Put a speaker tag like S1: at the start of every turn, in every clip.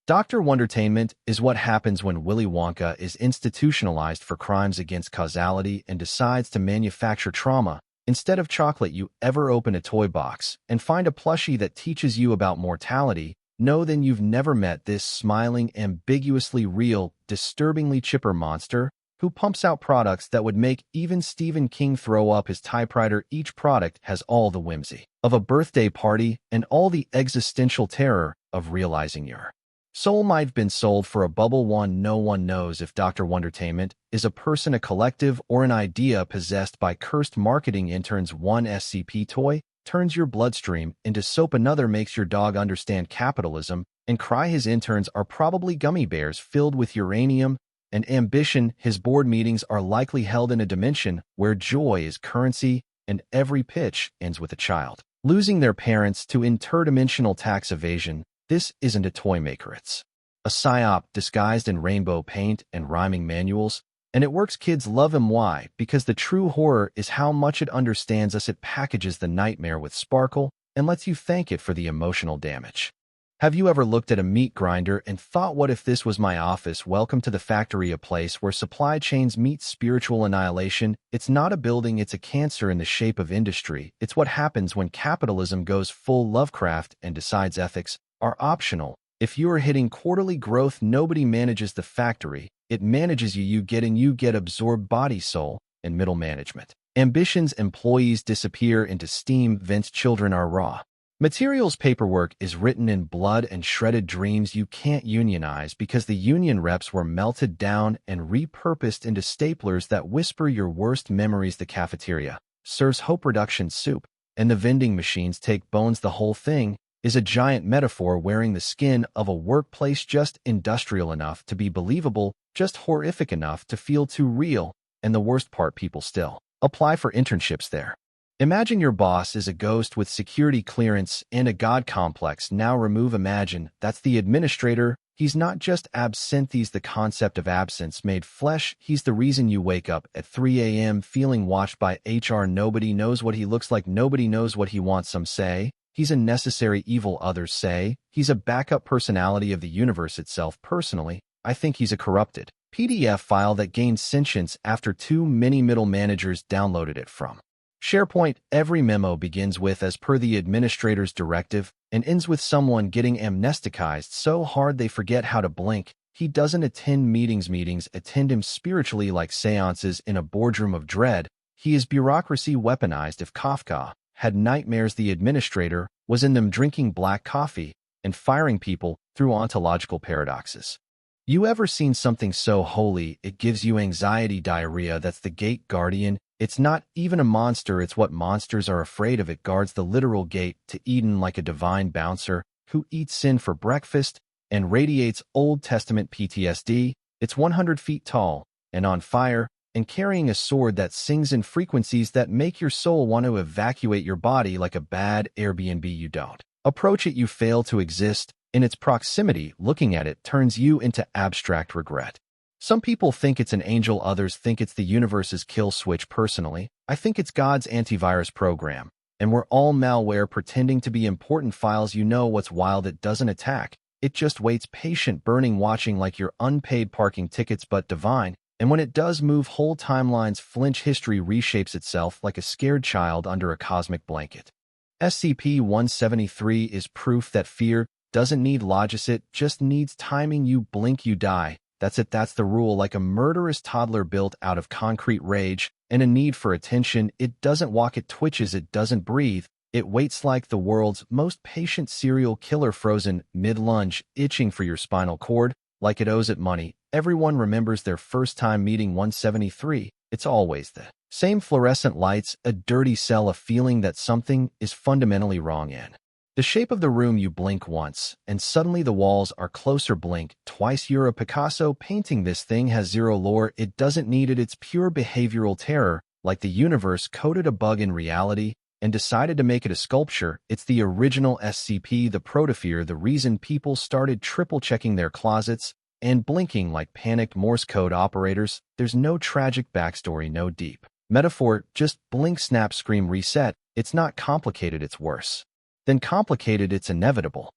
S1: Dr. Wondertainment is what happens when Willy Wonka is institutionalized for crimes against causality and decides to manufacture trauma. Instead of chocolate, you ever open a toy box and find a plushie that teaches you about mortality. Know then you've never met this smiling, ambiguously real, disturbingly chipper monster who pumps out products that would make even Stephen King throw up his typewriter. Each product has all the whimsy of a birthday party and all the existential terror of realizing your soul might have been sold for a bubble. No one knows if Dr. Wondertainment is a person, a collective, or an idea possessed by cursed marketing interns. One SCP toy turns your bloodstream into soap, another makes your dog understand capitalism and cry. His interns are probably gummy bears filled with uranium and ambition. His board meetings are likely held in a dimension where joy is currency and every pitch ends with a child losing their parents to interdimensional tax evasion. This isn't a toy maker, it's a psyop disguised in rainbow paint and rhyming manuals, and it works. Kids love him. Why? Because the true horror is how much it understands us. It packages the nightmare with sparkle and lets you thank it for the emotional damage. Have you ever looked at a meat grinder and thought, what if this was my office? Welcome to the factory, a place where supply chains meet spiritual annihilation. It's not a building, it's a cancer in the shape of industry. It's what happens when capitalism goes full Lovecraft and decides ethics are optional. If you are hitting quarterly growth, nobody manages the factory. It manages you. You get absorbed. Body, soul, and middle management. Ambitions. Employees disappear into steam vents. Children are raw materials. Paperwork is written in blood and shredded dreams. You can't unionize because the union reps were melted down and repurposed into staplers that whisper your worst memories. The cafeteria serves hope reduction soup, and the vending machines take bones. The whole thing is a giant metaphor wearing the skin of a workplace, just industrial enough to be believable, just horrific enough to feel too real. And the worst part, people still apply for internships there. Imagine your boss is a ghost with security clearance and a god complex. Now imagine that's the administrator. He's not just absinthe, he's the concept of absence made flesh. He's the reason you wake up at 3 a.m. feeling watched by HR. Nobody knows what he looks like, nobody knows what he wants. Some say he's a necessary evil, others say he's a backup personality of the universe itself. Personally, I think he's a corrupted PDF file that gained sentience after too many middle managers downloaded it from SharePoint. Every memo begins with "as per the administrator's directive" and ends with someone getting amnesticized so hard they forget how to blink. He doesn't attend meetings. Meetings attend him spiritually, like seances in a boardroom of dread. He is bureaucracy weaponized. If Kafka had nightmares, the administrator was in them, drinking black coffee and firing people through ontological paradoxes. You ever seen something so holy it gives you anxiety? Diarrhea. That's the gate guardian. It's not even a monster, it's what monsters are afraid of. It guards the literal gate to Eden like a divine bouncer who eats sin for breakfast and radiates Old Testament PTSD. It's 100 feet tall and on fire and carrying a sword that sings in frequencies that make your soul want to evacuate your body. Like a bad Airbnb, you don't approach it, you fail to exist in its proximity. Looking at it turns you into abstract regret. Some people think it's an angel, others think it's the universe's kill switch. Personally, I think it's God's antivirus program, and we're all malware pretending to be important files. You know what's wild? It doesn't attack. It just waits, patient, burning, watching like your unpaid parking tickets, but divine. And when it does move, whole timelines flinch. History reshapes itself like a scared child under a cosmic blanket. SCP-173 is proof that fear doesn't need logic, it just needs timing. You blink, you die. That's it, that's the rule. Like a murderous toddler built out of concrete rage and a need for attention. It doesn't walk, it twitches, it doesn't breathe. It waits like the world's most patient serial killer, frozen mid-lunge, itching for your spinal cord like it owes it money. Everyone remembers their first time meeting 173. It's always the same fluorescent lights, a dirty cell, a feeling that something is fundamentally wrong in the shape of the room. You blink once, and suddenly the walls are closer. Blink twice, you're a Picasso painting. This thing has zero lore. It doesn't need it. It's pure behavioral terror, like the universe coded a bug in reality and decided to make it a sculpture. It's the original SCP, the protofear, the reason people started triple-checking their closets and blinking like panicked Morse code operators. There's no tragic backstory, no deep metaphor, just blink, snap, scream, reset. It's not complicated, it's worse than complicated, it's inevitable.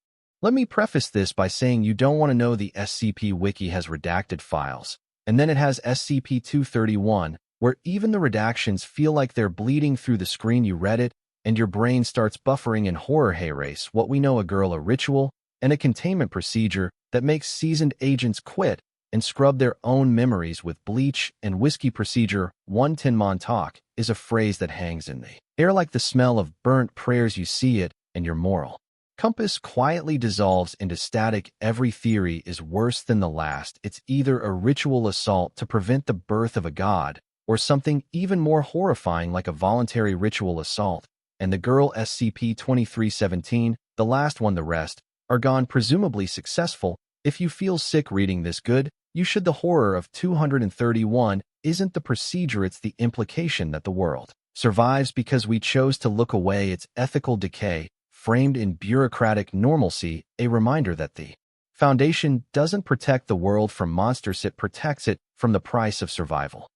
S1: Let me preface this by saying you don't want to know the SCP Wiki has redacted files, and then it has SCP-231, where even the redactions feel like they're bleeding through the screen you read it, and your brain starts buffering in horror hayrase what we know a ritual and a containment procedure that makes seasoned agents quit and scrub their own memories with bleach and whiskey procedure. One tin Montauk is a phrase that hangs in the air like the smell of burnt prayers. You see it, and your moral compass quietly dissolves into static. Every theory is worse than the last. It's either a ritual assault to prevent the birth of a god, or something even more horrifying like a voluntary ritual assault. And the girl SCP-2317, the last one. The rest are gone, presumably successful. If you feel sick reading this, good, you should. The horror of 231 isn't the procedure, it's the implication that the world survives because we chose to look away. It's ethical decay, framed in bureaucratic normalcy, a reminder that the Foundation doesn't protect the world from monsters, it protects it from the price of survival.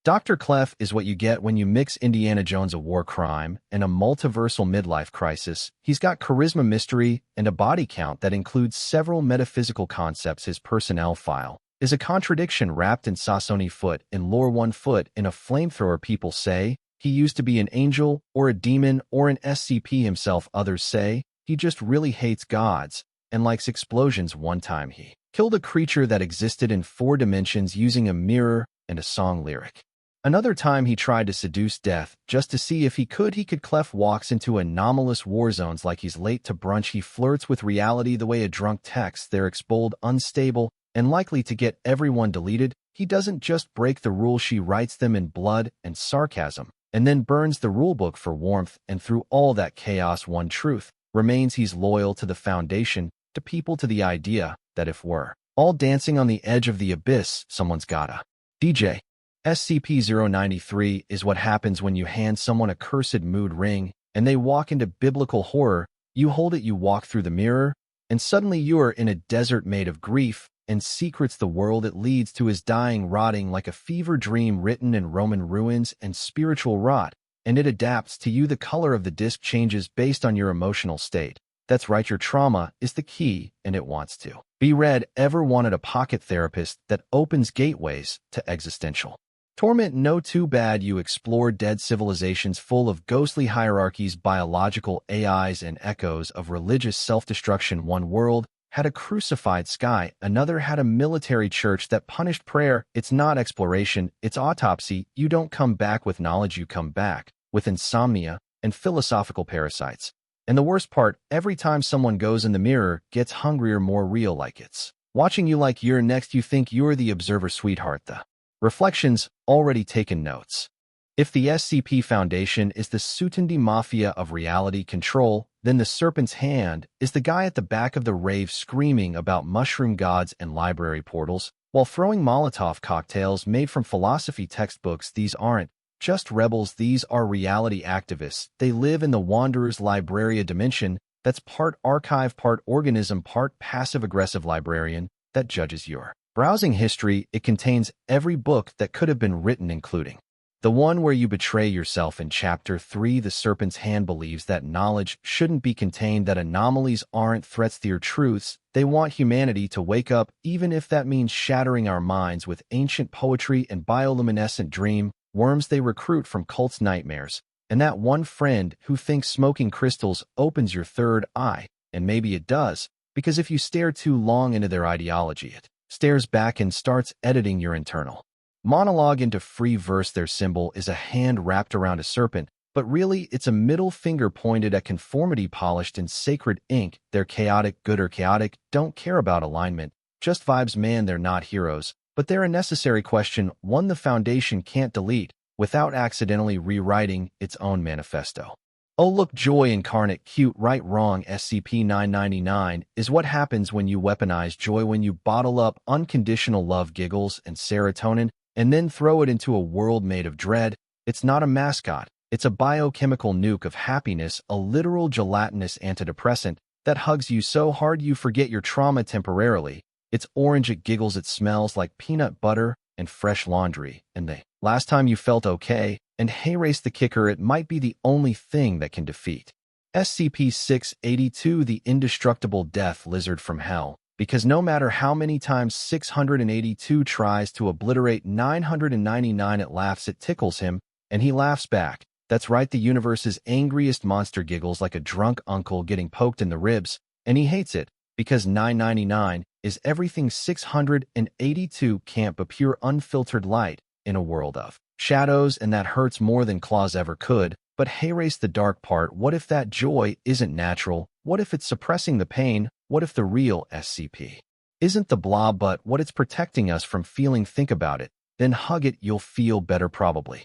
S1: Dr. Clef is what you get when you mix Indiana Jones, a war crime, and a multiversal midlife crisis. He's got charisma, mystery, and a body count that includes several metaphysical concepts. His personnel file is a contradiction wrapped in Sasoni foot in lore. 1 foot in a flamethrower. People say he used to be an angel or a demon or an SCP himself. Others say he just really hates gods and likes explosions. One time he killed a creature that existed in 4 dimensions using a mirror and a song lyric. Another time he tried to seduce death just to see if he could. Clef walks into anomalous war zones like he's late to brunch. He flirts with reality the way a drunk texts. They're exposed, unstable, and likely to get everyone deleted. He doesn't just break the rules, she writes them in blood and sarcasm, and then burns the rulebook for warmth. And through all that chaos, one truth remains: he's loyal to the Foundation, to people, to the idea that if we're all dancing on the edge of the abyss, someone's gotta DJ. SCP-093 is what happens when you hand someone a cursed mood ring and they walk into biblical horror. You hold it, you walk through the mirror, and suddenly you are in a desert made of grief and secrets. The world it leads to is dying, rotting like a fever dream written in Roman ruins and spiritual rot, and it adapts to you. The color of the disc changes based on your emotional state. That's right, your trauma is the key, and it wants to be read. Ever wanted a pocket therapist that opens gateways to existential torment? No, too bad. You explore dead civilizations full of ghostly hierarchies, biological AIs, and echoes of religious self-destruction. One world had a crucified sky, another had a military church that punished prayer. It's not exploration, it's autopsy. You don't come back with knowledge, you come back with insomnia and philosophical parasites. And the worst part, every time someone goes in the mirror, gets hungrier, more real, like it's watching you, like you're next. You think you're the observer, sweetheart. The reflections already taken notes. If the SCP Foundation is the Sutundi Mafia of reality control, then the Serpent's Hand is the guy at the back of the rave screaming about mushroom gods and library portals while throwing Molotov cocktails made from philosophy textbooks. These aren't just rebels, these are reality activists. They live in the Wanderer's Libraria dimension that's part archive, part organism, part passive-aggressive librarian that judges your browsing history. It contains every book that could have been written, including the one where you betray yourself in Chapter 3. The Serpent's Hand believes that knowledge shouldn't be contained, that anomalies aren't threats, they're truths. They want humanity to wake up, even if that means shattering our minds with ancient poetry and bioluminescent dream worms they recruit from cults' nightmares. And that one friend who thinks smoking crystals opens your third eye, and maybe it does, because if you stare too long into their ideology, it stares back and starts editing your internal monologue into free verse. Their symbol is a hand wrapped around a serpent, but really it's a middle finger pointed at conformity, polished in sacred ink. They're chaotic, good or chaotic, don't care about alignment, just vibes. Man, they're not heroes, but they're a necessary question, one the Foundation can't delete without accidentally rewriting its own manifesto. Oh look, joy incarnate, cute, right, wrong. SCP-999 is what happens when you weaponize joy, when you bottle up unconditional love, giggles, and serotonin, and then throw it into a world made of dread. It's not a mascot, it's a biochemical nuke of happiness, a literal gelatinous antidepressant that hugs you so hard you forget your trauma temporarily. It's orange, it giggles, it smells like peanut butter and fresh laundry, and the last time you felt okay. And hey, race the kicker, it might be the only thing that can defeat SCP-682 The Indestructible Death Lizard from Hell. Because no matter how many times 682 tries to obliterate 999, it laughs, it tickles him, and he laughs back. That's right, the universe's angriest monster giggles like a drunk uncle getting poked in the ribs, and he hates it, because 999 is everything 682 can't but pure unfiltered light in a world of shadows, and that hurts more than claws ever could. But hey, erase the dark part. What if that joy isn't natural? What if it's suppressing the pain? What if the real SCP isn't the blob, but what it's protecting us from feeling? Think about it. Then hug it, you'll feel better probably.